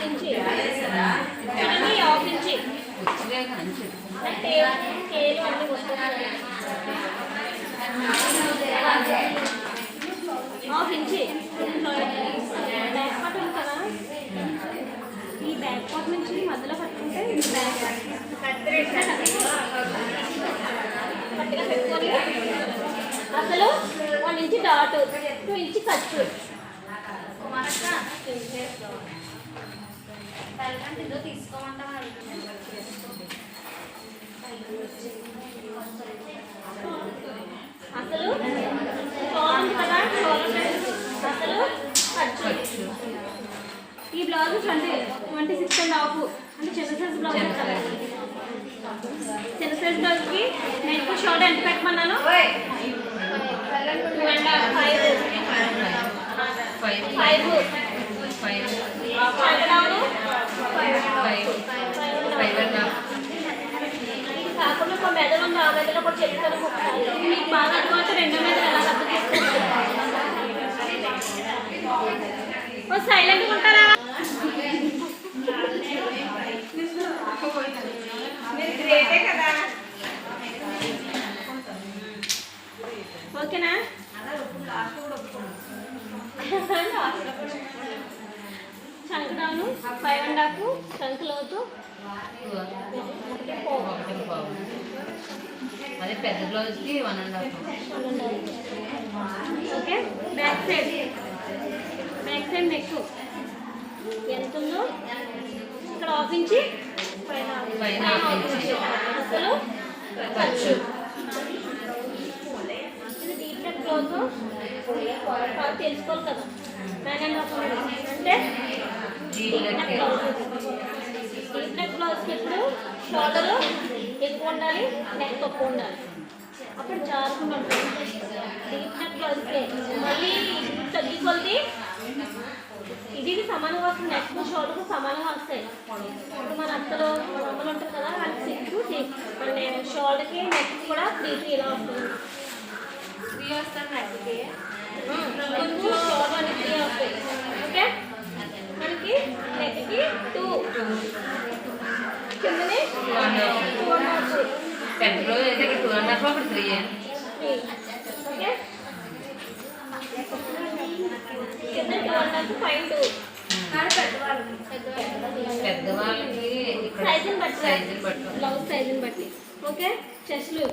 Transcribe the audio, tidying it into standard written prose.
ఇంచి చున్నీ half inch కేలు అన్ని వస్తున్నాయి half inch back part ఉంది కదా ఈ బ్యాక్ పార్ట్ నుంచి మధ్యలో పట్టుకుంటే కరెక్ట్గా పెట్టుకొని అసలు 1 ఇంచ్ డాట్ 2 ఇంచ్ ఖర్చు తీసుకోమంటాం అసలు బాగుంది కదా అసలు ఖర్చు ఈ బ్లౌజ్ 26.5 అంటే చిన్న సైజ్ బ్లౌజ్ కదా చిన్న సైజ్ బ్లౌజ్కి నెక్ షోల్డర్ ఎంత పెట్టమన్నాను 5 కాకుండా ఒక మెదడు ఉంది ఆ మెదడులో కూడా చెప్తాను మీకు బాగా అర్థమైతే 2 మెదడు ఎలా అర్థం చేసుకుంటారు సైలెంట్గా ఉంటారా ఓకేనా చంక్ డౌన్ 5.5 చంక్ లోతు అదే పెద్ద బ్లౌజ్కి 1.5 ఓకే బ్యాక్ సైడ్ నెక్ ఎంత ఉందో ఇక్కడ హాఫ్ ఇంచి పైన అసలు ఖర్చు ఇది డీప్ నెక్ క్లోత్ తెలుసుకోవాలి కదా అంటే డీప్ నెక్ బ్లౌజ్కి ఇప్పుడు షోల్డర్ ఎక్కువ ఉండాలి నెక్ తక్కువ ఉండాలి అప్పుడు జారుకుండా ఉంటుంది డీప్ నెక్ బ్లౌజ్కి మళ్ళీ తగ్గికొద్ది ఇది సమానంగా వస్తుంది నెక్ షోల్డర్ సమానంగా వస్తాయి ఇప్పుడు మన అత్తలు మన అమ్మలు ఉంటారు కదా వాళ్ళకి సిక్కు షోల్డర్కి నెక్ కూడా 3 ఇలా వస్తుంది 3 వస్తుంది నెక్కి షోల్డర్ 3 వస్తాయి ఓకే మనకి నెక్కి 2 కిందనే 2.5 పెద్ద బ్లౌజ్ అయితే 2.5 అప్పుడు 3 ఓకే కింద 2.5 పైన 2 పెద్దవాళ్ళకి సైజుని బట్టి బ్లౌజ్ సైజుని బట్టి ఓకే చెస్ట్లు